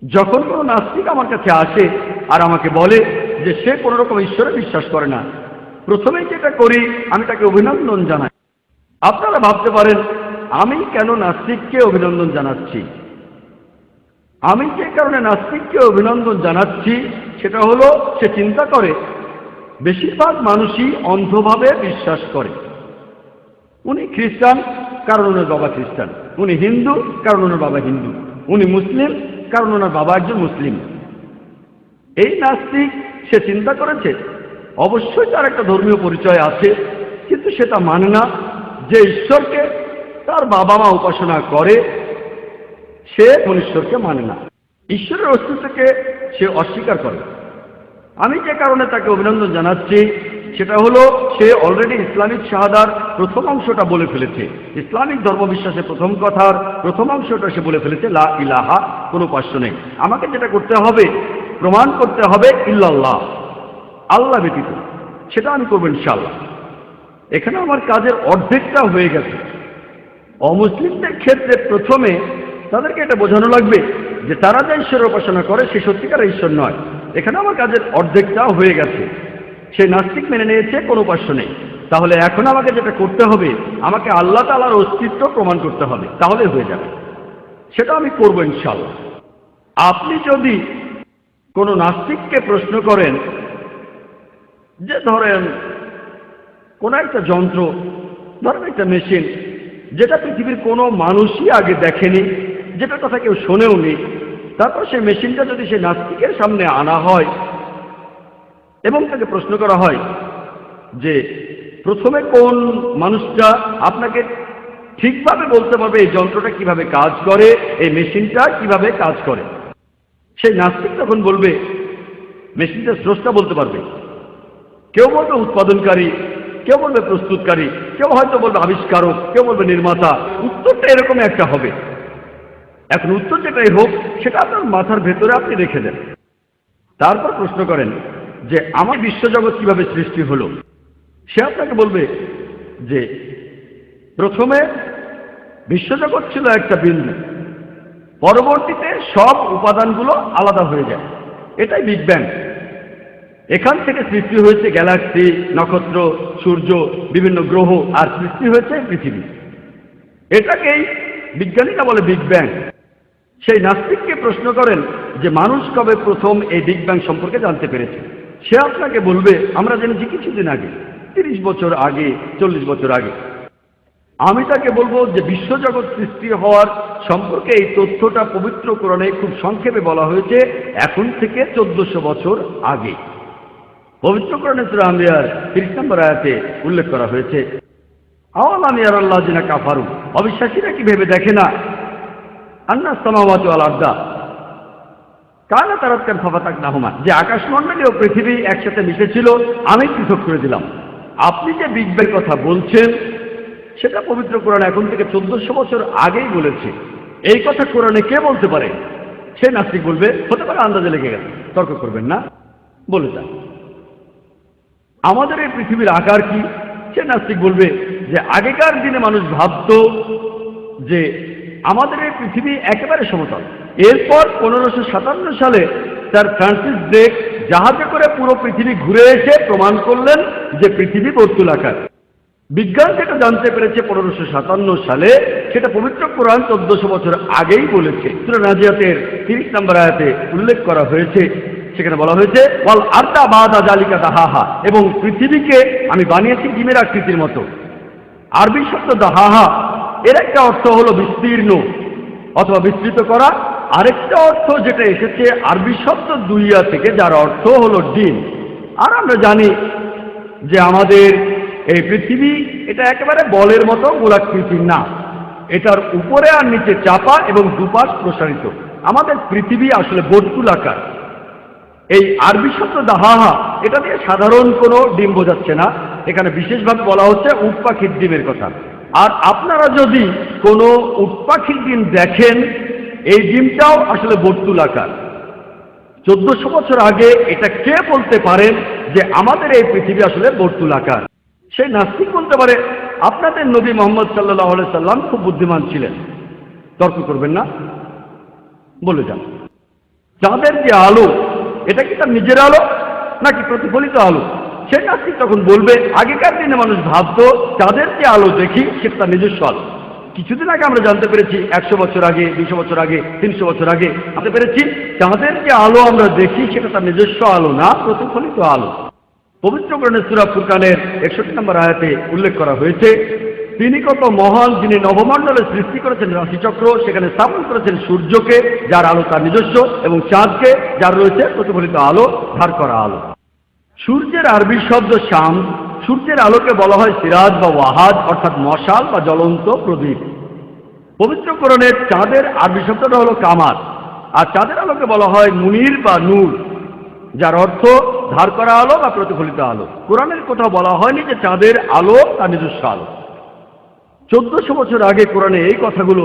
যখন কোনো নাস্তিক আমার কাছে আসে আর আমাকে বলে যে সে কোনো রকম ঈশ্বরে বিশ্বাস করে না, প্রথমেই যেটা করি আমি তাকে অভিনন্দন জানাই। আপনারা ভাবতে পারেন আমি কেন নাস্তিককে অভিনন্দন জানাচ্ছি। আমি যে কারণে নাস্তিককে অভিনন্দন জানাচ্ছি সেটা হলো সে চিন্তা করে বেশিরভাগ মানুষই অন্ধভাবে বিশ্বাস করে। উনি খ্রিস্টান কারণ ওনার বাবা খ্রিস্টান, উনি হিন্দু কারণ ওনার বাবা হিন্দু, উনি মুসলিম কারণ ওনার বাবা একজন মুসলিম। এই নাস্তিক সে চিন্তা করেছে অবশ্যই তার একটা ধর্মীয় পরিচয় আছে, কিন্তু সেটা মানে না যে ঈশ্বরকে তার বাবা মা উপাসনা করে সে কোন ঈশ্বরকে মানে না, ঈশ্বরের অস্তিত্বকে সে অস্বীকার করে। আমি যে কারণে তাকে অভিনন্দন জানাচ্ছি সেটা হলো সে অলরেডি ইসলামিক শাহাদার প্রথম অংশটা বলে ফেলেছে। ইসলামিক ধর্মবিশ্বাসের প্রথম কথার প্রথম অংশটা সে বলে ফেলেছে, লা ইলাহা, কোনো উপাস্য নেই। আমাকে যেটা করতে হবে, প্রমাণ করতে হবে ইল্লাল্লাহ, আল্লাহ ব্যতীত। সেটা আমি করবো ইনশাআল্লাহ। এখানে আমার কাজের অর্ধেকটা হয়ে গেছে। অমুসলিমদের ক্ষেত্রে প্রথমে তাদেরকে এটা বোঝানো লাগবে যে তারা যে ঈশ্বরের উপাসনা করে সে সত্যিকার ঈশ্বর নয়। এখানে আমার কাজের অর্ধেকটাও হয়ে গেছে। সে নাস্তিক মেনে নিয়েছে, কোনো উপাস্য নেই। তাহলে এখন আমাকে যেটা করতে হবে, আমাকে আল্লাহ তাআলার অস্তিত্ব প্রমাণ করতে হবে, তাহলে হয়ে যাবে। সেটা আমি করবো ইনশাআল্লাহ। আপনি যদি কোনো নাস্তিককে প্রশ্ন করেন যে ধরেন কোন একটা যন্ত্র, ধরেন একটা মেশিন, যেটা পৃথিবীর কোনো মানুষই আগে দেখেনি, যেটার কথা কেউ শোনেও নি, তারপর সেই মেশিনটা যদি সেই নাস্তিকের সামনে আনা হয় এবং তাকে প্রশ্ন করা হয় যে প্রথমে কোন মানুষটা আপনাকে ঠিকভাবে বলতে পারবে এই যন্ত্রটা কিভাবে কাজ করে, এই মেশিনটা কিভাবে কাজ করে, সেই নাস্তিক তখন বলবে মেশিনটা স্রষ্টা বলতে পারবে। কেউ বলবে উৎপাদনকারী, কেউ বলবে প্রস্তুতকারী, কেউ হয়তো বলবে আবিষ্কারক, কেউ বলবে নির্মাতা। উত্তরটা এরকম একটা হবে। এখন উত্তর যেটাই হোক সেটা আপনার মাথার ভেতরে আপনি রেখে দেন। তারপর প্রশ্ন করেন যে আমার বিশ্বজগৎ কিভাবে সৃষ্টি হলো। সে আপনাকে বলবে যে প্রথমে বিশ্বজগৎ ছিল একটা বিন্দু, পরবর্তীতে সব উপাদানগুলো আলাদা হয়ে যায়, এটাই বিগ ব্যাং। এখান থেকে সৃষ্টি হয়েছে গ্যালাক্সি, নক্ষত্র, সূর্য, বিভিন্ন গ্রহ, আর সৃষ্টি হয়েছে পৃথিবী। এটাকেই বিজ্ঞানীরা বলে বিগ ব্যাং। সেই নাস্তিককে প্রশ্ন করেন যে মানুষ কবে প্রথম এই বিগ ব্যাং সম্পর্কে জানতে পেরেছে। সে আপনাকে বলবে আমরা জেনেছি কিছুদিন আগে, 30 বছর আগে, 40 বছর আগে। আমি তাকে বলবো যে বিশ্বজগৎ সৃষ্টি হওয়ার সম্পর্কে এই তথ্যটা পবিত্র কোরআনে খুব সংক্ষেপে বলা হয়েছে এখন থেকে 1400 বছর আগে। পবিত্র কোরআনে সূরা আম্বিয়ার 30 নম্বর আয়াতে উল্লেখ করা হয়েছে, আওয়ালাম ইয়ারাল্লাযিনা কাফারু, অবিশ্বাসীরা কি ভেবে দেখে না, আন্নাস সামাওয়াতু ওয়াল আরদা কানাতা রাতকান ফাফাতাকনাহুমা, যে আকাশমণ্ডলী ও পৃথিবী একসাথে মিশেছিল, আমি পৃথক করে দিলাম। আপনি যে বিগ ব্যাং কথা বলছেন সেটা পবিত্র কোরআন এখন থেকে 1400 বছর আগেই বলেছে। এই কথা কোরআনে কে বলতে পারে? সে নাস্তিক বলবে হতে পারে আন্দাজে লেগে গেছে। তর্ক করবেন না, বলে যান। আমাদের এই পৃথিবীর আকার কি? সে নাস্তিক বলবে যে আগেকার দিনে মানুষ ভাবত যে আমাদের এই পৃথিবী একেবারে সমতল। এরপর 1557 সালে স্যার ফ্রান্সিস ড্রেক জাহাজে করে পুরো পৃথিবী ঘুরে এসে প্রমাণ করলেন যে পৃথিবী বর্তুলাকার। বিজ্ঞান যেটা জানতে পেরেছে 1557 সালে, সেটা পবিত্র কোরআন 1400 বছর আগেই বলেছে। সূরা নাজিয়াতের 30 নম্বর আয়াতে উল্লেখ করা হয়েছে, সেখানে বলা হয়েছে ওয়াল আরদা বাদা জালিকা দাহাহা, এবং পৃথিবীকে আমি বানিয়েছি ডিমের আকৃতির মতো। আরবি শব্দ দাহাহা এর একটা অর্থ হলো বিস্তীর্ণ অথবা বিস্তৃত করা, আরেকটা অর্থ যেটা এসেছে আরবি শব্দ দুইয়া থেকে, যার অর্থ হলো ডিম। আর আমরা জানি যে আমাদের এই পৃথিবী এটা একেবারে বলের মতো গোলাকৃতির না, এটার উপরে আর নিচে চাপা এবং দুপাশ প্রসারিত। আমাদের পৃথিবী আসলে বর্তুলাকার। এই আরবি শব্দ দাহাহা এটা দিয়ে সাধারণ কোনো ডিম বোঝাচ্ছে না, এখানে বিশেষভাবে বলা হচ্ছে উট পাখির ডিমের কথা। আর আপনারা যদি কোনো উট পাখির ডিম দেখেন, এই ডিমটাও আসলে বর্তুলাকার। 1400 বছর আগে এটা কে বলতে পারেন যে আমাদের এই পৃথিবী আসলে বর্তুলাকার? সেই নাস্তিক বলতে পারে আপনাদের নবী মুহাম্মদ সাল্লাল্লাহু আলাইহি সাল্লাম খুব বুদ্ধিমান ছিলেন। তর্ক করবেন না, বলে যান। চাঁদের যে আলো, এটা কি তার নিজের আলো নাকি প্রতিফলিত আলো? সে নাস্তিক তখন বলবে, আগেকার দিনে মানুষ ভাবতো চাঁদের যে আলো দেখি সেটা তার নিজস্ব আলো। কিছুদিন আগে আমরা জানতে পেরেছি, 100 বছর আগে, 200 বছর আগে, 300 বছর আগে জানতে পেরেছি, চাঁদের যে আলো আমরা দেখি সেটা তার নিজস্ব আলো না, প্রতিফলিত আলো। পবিত্র কোরআনে সূরা ফুরকানের 61 নম্বর আয়াতে উল্লেখ করা হয়েছে, তিনি কত মহান, যিনি নবমণ্ডলে সৃষ্টি করেছেন রাশিচক্র, সেখানে স্থাপন করেছেন সূর্যকে যার আলো তার নিজস্ব, এবং চাঁদকে যার রয়েছে প্রতিফলিত আলো, ধার করা আলো। সূর্যের আরবি শব্দ শাম। সূর্যের আলোকে বলা হয় সিরাজ বা ওয়াহাদ, অর্থাৎ মশাল বা জ্বলন্ত প্রদীপ। পবিত্র কোরআনের চাঁদের আরবি শব্দটা হলো কামার, আর চাঁদের আলোকে বলা হয় মুনির বা নূর, যার অর্থ ধার করা আলো বা প্রতিফলিত আলো। কোরআনের কোথাও বলা হয়নি যে চাঁদের আলো তার নিজস্ব আলো। 1400 বছর আগে কোরআনে এই কথাগুলো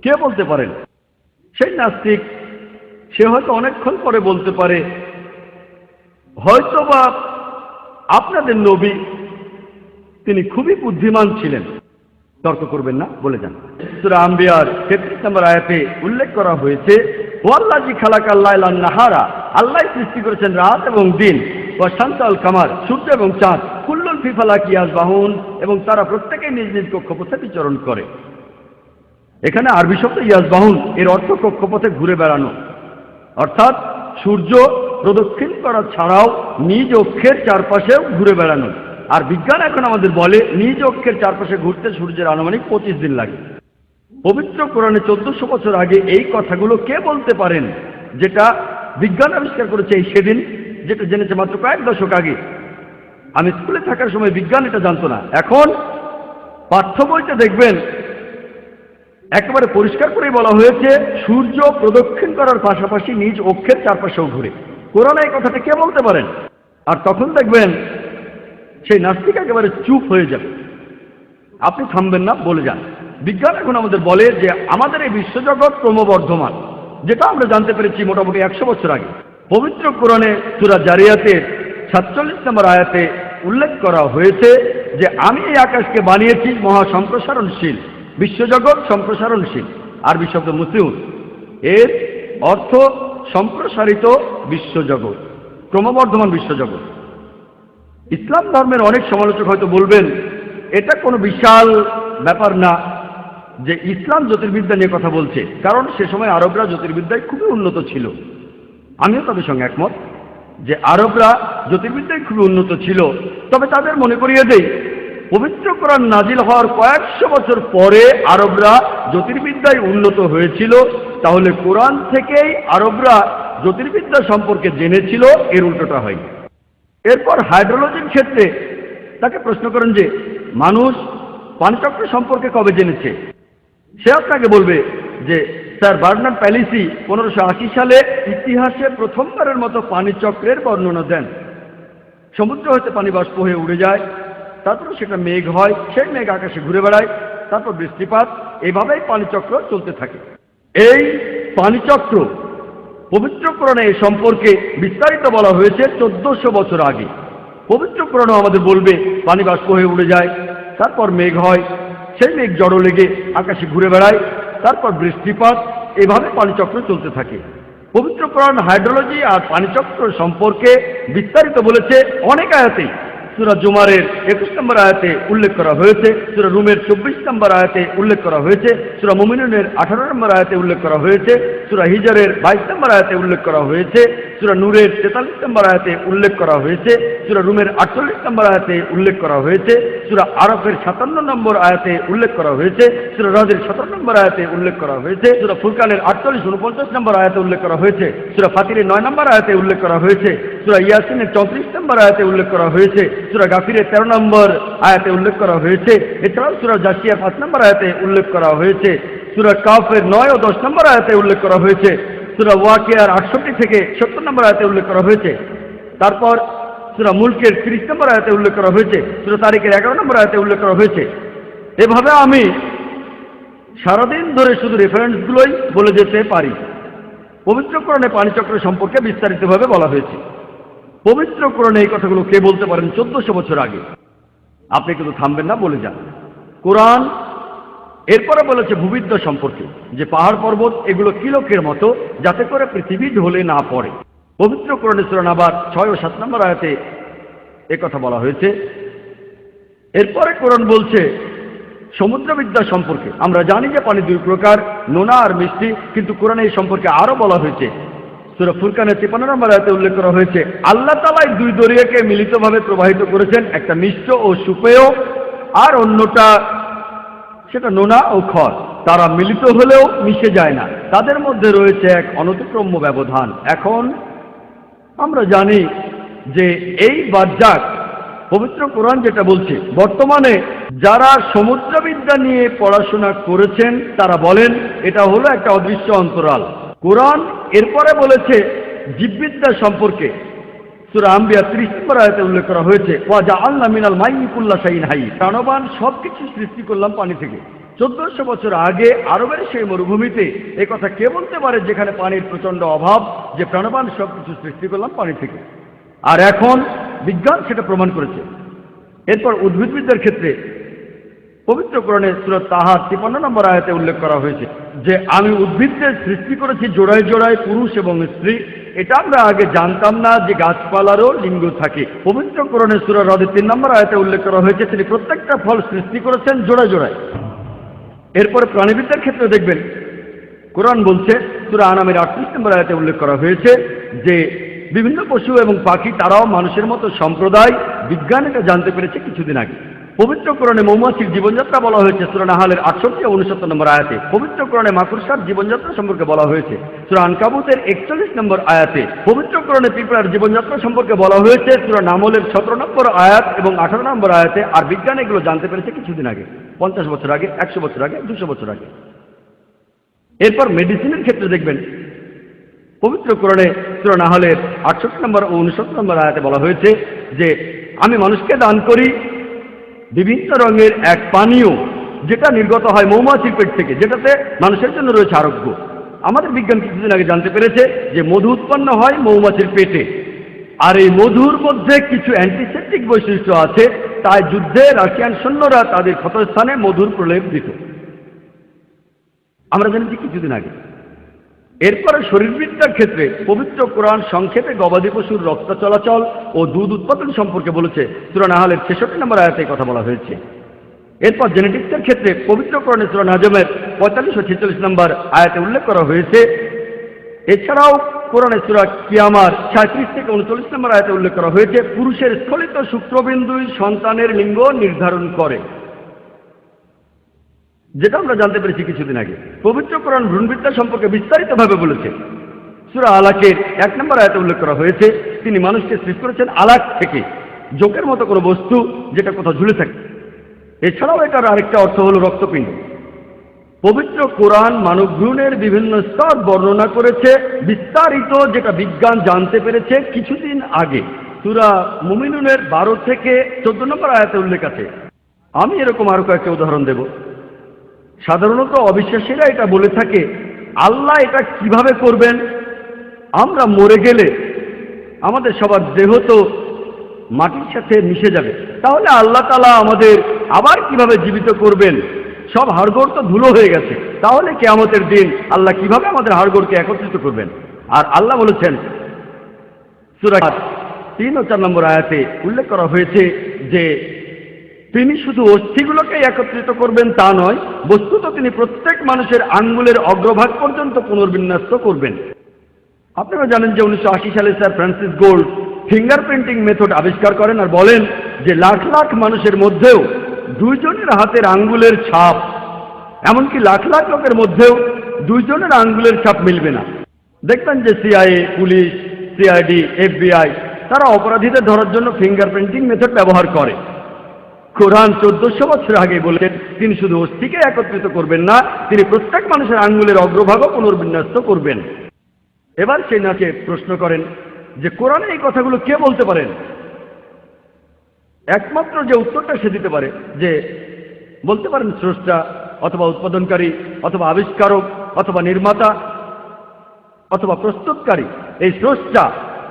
কে বলতে পারেন? সেই নাস্তিক। সে হয়তো অনেকক্ষণ পরে বলতে পারে, হয়তোবা আপনাদের নবী তিনি খুবই বুদ্ধিমান ছিলেন। তর্ক করবেন না, বলে যান। সূরা আম্বিয়ার 33 নম্বর আয়াতে উল্লেখ করা হয়েছে, ওয়াল্লাযী খালাকাল লাইলা ওয়ান নাহারা, আল্লাহ সৃষ্টি করেছেন রাত এবং দিন, ওয়া শামসা ওয়াল কামার, সূর্য এবং চাঁদ, কুল্লুন ফি ফালাকি ইয়াসবাহুন, এবং তারা প্রত্যেকেই নিজ নিজ কক্ষপথে বিচরণ করে। এখানে আরবি শব্দ ইয়াসবাহুন, এর অর্থ কক্ষপথে ঘুরে বেড়ানো, অর্থাৎ সূর্য প্রদক্ষিণ করা ছাড়াও নিজ অক্ষের চারপাশেও ঘুরে বেড়ানো। আর বিজ্ঞান এখন আমাদের বলে নিজ অক্ষের চারপাশে ঘুরতে সূর্যের আনুমানিক 25 দিন লাগে। পবিত্র কোরআনে 1400 বছর আগে এই কথাগুলো কে বলতে পারেন, যেটা বিজ্ঞান আবিষ্কার করেছে এই সেদিন, যেটা জেনেছে মাত্র কয়েক দশক আগে। আমি স্কুলে থাকার সময় বিজ্ঞান এটা জানতো না। এখন পাঠ্য বইতে দেখবেন একেবারে পরিষ্কার করেই বলা হয়েছে সূর্য প্রদক্ষিণ করার পাশাপাশি নিজ অক্ষের চারপাশেও ঘুরে। কোরআনে এই কথাটা কে বলতে পারেন? আর তখন দেখবেন সেই নাস্তিক একেবারে চুপ হয়ে যাবে। আপনি থামবেন না, বলে যান। বিজ্ঞান এখন আমাদের বলে যে আমাদের এই বিশ্বজগৎ ক্রমবর্ধমান, যেটা আমরা জানতে পেরেছি মোটামুটি 100 বছর আগে। পবিত্র কোরআনে সূরা জারিয়াতের 47 নম্বর আয়াতে উল্লেখ করা হয়েছে যে আমি এই আকাশকে বানিয়েছি মহা সম্প্রসারণশীল, বিশ্বজগৎ সম্প্রসারণশীল। আরবি শব্দ মুসিউন, এর অর্থ সম্প্রসারিত বিশ্বজগৎ, ক্রমবর্ধমান বিশ্বজগৎ। ইসলাম ধর্মের অনেক সমালোচক হয়তো বলবেন এটা কোনো বিশাল ব্যাপার না যে ইসলাম জ্যোতির্বিদ্যা নিয়ে কথা বলছে, কারণ সে সময় আরবরা জ্যোতির্বিদ্যায় খুবই উন্নত ছিল। আমিও তাদের সঙ্গে একমত যে আরবরা জ্যোতির্বিদ্যায় খুবই উন্নত ছিল। তবে তাদের মনে করিয়ে দেই, পবিত্র কোরআন নাজিল হওয়ার কয়েকশো বছর পরে আরবরা জ্যোতির্বিদ্যায় উন্নত হয়েছিল। তাহলে কোরআন থেকেই আরবরা জ্যোতির্বিদ্যা সম্পর্কে জেনেছিল, এর উল্টোটা হয়নি। এরপর হাইড্রোলজির ক্ষেত্রে তাকে প্রশ্ন করেন যে মানুষ পানিচক্র সম্পর্কে কবে জেনেছে? সে আপনাকে বলবে যে স্যার বার্নার্ড প্যালিসি 1580 সালে ইতিহাসে প্রথমবারের মতো পানিচক্রের বর্ণনা দেন। সমুদ্র হতে পানি বাষ্প হয়ে উড়ে যায়, তারপর সেটা মেঘ হয়, সেই মেঘ আকাশে ঘুরে বেড়ায়, তারপর বৃষ্টিপাত, এইভাবেই পানিচক্র চলতে থাকে। এই পানিচক্র পবিত্র কোরআনে এই সম্পর্কে বিস্তারিত বলা হয়েছে 1400 বছর আগে। পবিত্র কোরআনও আমাদের বলবে পানি বাষ্প হয়ে উড়ে যায়, তারপর মেঘ হয়, সেই মেঘ জড়ো লেগে আকাশে ঘুরে বেড়ায়, তারপর বৃষ্টিপাত, এভাবে পানিচক্র চলতে থাকে। পবিত্র কোরআন হাইড্রোলজি আর পানিচক্র সম্পর্কে বিস্তারিত বলেছে অনেক আয়াতেই। সূরা জুমারের 21 নম্বর আয়াতে উল্লেখ করা হয়েছে, সূরা রুমের 24 নম্বর আয়াতে উল্লেখ করা হয়েছে, সূরা মুমিনুনের 18 নম্বর আয়াতে উল্লেখ করা হয়েছে, সূরা হিজরের 22 নম্বর আয়াতে উল্লেখ করা হয়েছে, সূরা নূরের 43 নম্বর আয়াতে উল্লেখ করা হয়েছে, সূরা রুমের 48 নম্বর আয়াতে উল্লেখ করা হয়েছে, সূরা আরাফের 57 নম্বর আয়াতে উল্লেখ করা হয়েছে, সূরা রাদের 17 নম্বর আয়াতে উল্লেখ করা হয়েছে, সূরা ফুরকানের 48, 49 নম্বর আয়াতে উল্লেখ করা হয়েছে, সূরা ফাতিরের 9 নম্বর আয়াতে উল্লেখ করা হয়েছে, সূরা ইয়াসিনের 34 নম্বর আয়াতে উল্লেখ করা হয়েছে, সূরা গাফিরের 13 নম্বর আয়াতে উল্লেখ করা হয়েছে, এছাড়াও সূরা জাসিয়ার 5 নম্বর আয়াতে উল্লেখ করা হয়েছে, সূরা কাফের 9 ও 10 নম্বর আয়াতে উল্লেখ করা হয়েছে, সূরা ওয়াকিয়ার 68 থেকে 70 নম্বর আয়াতে উল্লেখ করা হয়েছে, তারপর সূরা মুলকের 30 নম্বর আয়াতে উল্লেখ করা হয়েছে, সূরা তারিকের 11 নম্বর আয়াতে উল্লেখ করা হয়েছে। এভাবে আমি সারাদিন ধরে শুধু রেফারেন্সগুলোই বলে যেতে পারি। পবিত্র কোরআনে পানিচক্র সম্পর্কে বিস্তারিতভাবে বলা হয়েছে। পবিত্র কোরআনে এই কথাগুলো কে বলতে পারেন 1400 বছর আগে? আপনি কিন্তু থামবেন না, বলে যান। কোরআন এরপরে বলেছে ভূবিদ্যা সম্পর্কে, যে পাহাড় পর্বত এগুলো কিলকের মতো, যাতে করে পৃথিবী ঢলে না পড়ে। পবিত্র কোরআনে সূরা নাবার 6 ও 7 নম্বর আয়াতে কথা বলা হয়েছে। এরপরে কোরআন বলছে সমুদ্রবিদ্যা সম্পর্কে। আমরা জানি যে পানি দুই প্রকার, নোনা আর মিষ্টি, কিন্তু কোরআনে এই সম্পর্কে আরো বলা হয়েছে। সূরা ফুরকানের 53 নম্বর আয়াতে উল্লেখ করা হয়েছে, আল্লাহ তাআলা দুই দরিয়াকে মিলিতভাবে প্রবাহিত করেছেন, একটা মিষ্ট ও সুপেয়, আর অন্যটা সেটা নোনা ও খর। তারা মিলিত হলেও মিশে যায় না, তাদের মধ্যে রয়েছে এক অনতিক্রম্য ব্যবধান। এখন আমরা জানি যে এই বাজ্জাক পবিত্র কোরআন যেটা বলছে, বর্তমানে যারা সমুদ্রবিদ্যা নিয়ে পড়াশোনা করেছেন তারা বলেন এটা হলো একটা অদৃশ্য অন্তরাল। কোরআন এরপরে বলেছে জীববিদ্যা সম্পর্কে। সূরা আম্বিয়া 30 নম্বর আয়াতে উল্লেখ করা হয়েছে, ওয়া জাআলনা মিনাল মাইয়ি কুল্লা শাইইন হাই, প্রাণবান সবকিছু সৃষ্টি করলাম পানি থেকে। 1400 বছর আগে আরবের সেই মরুভূমিতে কথা কে বলতে পারে, যেখানে পানির প্রচন্ড অভাব, যে প্রাণবান সবকিছু সৃষ্টি করলাম পানি থেকে? আর এখন বিজ্ঞান সেটা প্রমাণ করেছে। এরপর উদ্ভিদবিদ্যার ক্ষেত্রে পবিত্র কোরআনে সূরা তাহা 53 নম্বর আয়াতে উল্লেখ করা হয়েছে যে আমি উদ্ভিদদের সৃষ্টি করেছি জোড়ায় জোড়ায়, পুরুষ এবং স্ত্রী। এটা আমরা আগে জানতাম না যে গাছপালারও লিঙ্গ থাকে। পবিত্র কোরআনে সূরা রদের 3 নম্বর আয়াতে উল্লেখ করা হয়েছে তিনি প্রত্যেকটা ফল সৃষ্টি করেছেন জোড়ায় জোড়ায়। এরপর প্রাণীবিদ্যার ক্ষেত্রে দেখবেন কোরআন বলছে, সূরা আনামের 38 নম্বর আয়াতে উল্লেখ করা হয়েছে যে বিভিন্ন পশু এবং পাখি তারাও মানুষের মতো সম্প্রদায়। বিজ্ঞান এটা জানতে পেরেছে কিছুদিন আগে। পবিত্র কোরআনে মৌমাছির জীবনযাত্রা বলা হয়েছে সূরা নাহালের 68 ও 69 নম্বর আয়াতে। পবিত্র কোরআনে মাকড়সার জীবনযাত্রা সম্পর্কে বলা হয়েছে সূরা আনকাবুতের 41 নম্বর আয়াতে। পবিত্র কোরআনে পিঁপড়ার জীবনযাত্রা সম্পর্কে বলা হয়েছে সূরা নামলের 17 নম্বর আয়াত এবং 18 নম্বর আয়াতে। আর বিজ্ঞান এগুলো জানতে পেরেছে কিছুদিন আগে, 50 বছর আগে, 100 বছর আগে, 200 বছর আগে। এরপর মেডিসিনের ক্ষেত্রে দেখবেন পবিত্র কোরআনে সূরা নাহলের 68 নম্বর ও 69 নম্বর আয়াতে বলা হয়েছে যে আমি মানুষকে দান করি বিভিন্ন রঙের এক পানীয়, যেটা নির্গত হয় মৌমাছির পেট থেকে, যেটাতে মানুষের জন্য রয়েছে আরোগ্য। আমাদের বিজ্ঞান কিছুদিন আগে জানতে পেরেছে যে মধু উৎপন্ন হয় মৌমাছির পেটে, আর এই মধুর মধ্যে কিছু অ্যান্টিসেপটিক বৈশিষ্ট্য আছে, তাই যুদ্ধে রাশিয়ান সৈন্যরা তাদের ক্ষতস্থানে মধুর প্রলেপ দিত। আমরা জানি কিছুদিন আগে। এরপরে শরীরবিদ্যার ক্ষেত্রে পবিত্র কোরআন সংক্ষেপে গবাদি পশুর রক্ত চলাচল ও দুধ উৎপাদন সম্পর্কে বলেছে সূরা নাহলের 66 নম্বর আয়াতে কথা বলা হয়েছে। এরপর জেনেটিক্সের ক্ষেত্রে পবিত্র কোরআনে সূরা নাজমের 45 ও 46 নম্বর আয়াতে উল্লেখ করা হয়েছে। এছাড়াও কোরআনে সূরা কিয়ামার 36 থেকে 39 নম্বর আয়াতে উল্লেখ করা হয়েছে পুরুষের স্খলিত শুক্রবিন্দুই সন্তানের লিঙ্গ নির্ধারণ করে, যেটা আমরা জানতে পেরেছি কিছুদিন আগে। পবিত্র কোরআন ভ্রূণবিদ্যা সম্পর্কে বিস্তারিতভাবে বলেছে। সূরা আলাকের 1 নম্বর আয়াতে উল্লেখ করা হয়েছে তিনি মানুষকে সৃষ্টি করেছেন আলাক থেকে, জোকের মতো কোনো বস্তু যেটা কোথাও ঝুলে থাকে। এছাড়াও এটার আরেকটা অর্থ হলো রক্তপিণ্ড। পবিত্র কোরআন মানব ভ্রূণের বিভিন্ন স্তর বর্ণনা করেছে বিস্তারিত, যেটা বিজ্ঞান জানতে পেরেছে কিছুদিন আগে। সূরা মুমিনুনের 12 থেকে 14 নম্বর আয়াতে উল্লেখ আছে। আমি এরকম আরো কয়েকটা উদাহরণ দেব। সাধারণত অবিশ্বাসীরা এটা বলে থাকে আল্লাহ এটা কিভাবে করবেন, আমরা মরে গেলে আমাদের সবার দেহ তো মাটির সাথে মিশে যাবে, তাহলে আল্লাহ তাআলা আমাদের আবার কিভাবে জীবিত করবেন? সব হাড়গোড় তো ধুলো হয়ে গেছে, তাহলে কিয়ামতের দিন আল্লাহ কিভাবে আমাদের হাড়গোড়কে একত্রিত করবেন? আর আল্লাহ বলেছেন সূরা 3 ও 4 নম্বর আয়াতে উল্লেখ করা হয়েছে যে তিনি শুধু অস্থিগুলোকে একত্রিত করবেন তা নয়, বস্তুত তিনি প্রত্যেক মানুষের আঙ্গুলের অগ্রভাগ পর্যন্ত পুনর্বিন্যস্ত করবেন। আপনারা জানেন যে 1980 সালে sir Francis gold fingerprinting method আবিষ্কার করেন আর বলেন যে লাখ লাখ মানুষের মধ্যেও দুইজনের হাতের আঙ্গুলের ছাপ, এমনকি লাখ লাখ লোকের মধ্যেও দুইজনের আঙ্গুলের ছাপ মিলবে না। দেখবেন যে সিআইএ, পুলিশ, সিআইডি, এফবিআই তারা অপরাধীদের ধরার জন্য ফিঙ্গারপ্রিন্টিং মেথড ব্যবহার করে। কোরআন 1400 বছর আগে বলেন তিনি শুধু অস্থিকে একত্রিত করবেন না, তিনি প্রত্যেক মানুষের আঙ্গুলের অগ্রভাগও পুনর্বিন্যস্ত করবেন। এবার সেই নাকে প্রশ্ন করেন যে কোরআনে এই কথাগুলো কে বলতে পারেন? একমাত্র যে উত্তরটা সে দিতে পারে যে বলতে পারেন স্রষ্টা অথবা উৎপাদনকারী অথবা আবিষ্কারক অথবা নির্মাতা অথবা প্রস্তুতকারী। এই স্রষ্টা,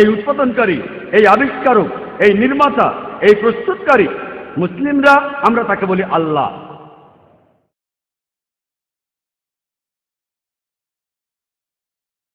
এই উৎপাদনকারী, এই আবিষ্কারক, এই নির্মাতা, এই প্রস্তুতকারী মুসলিমরা আমরা তাকে বলি আল্লাহ।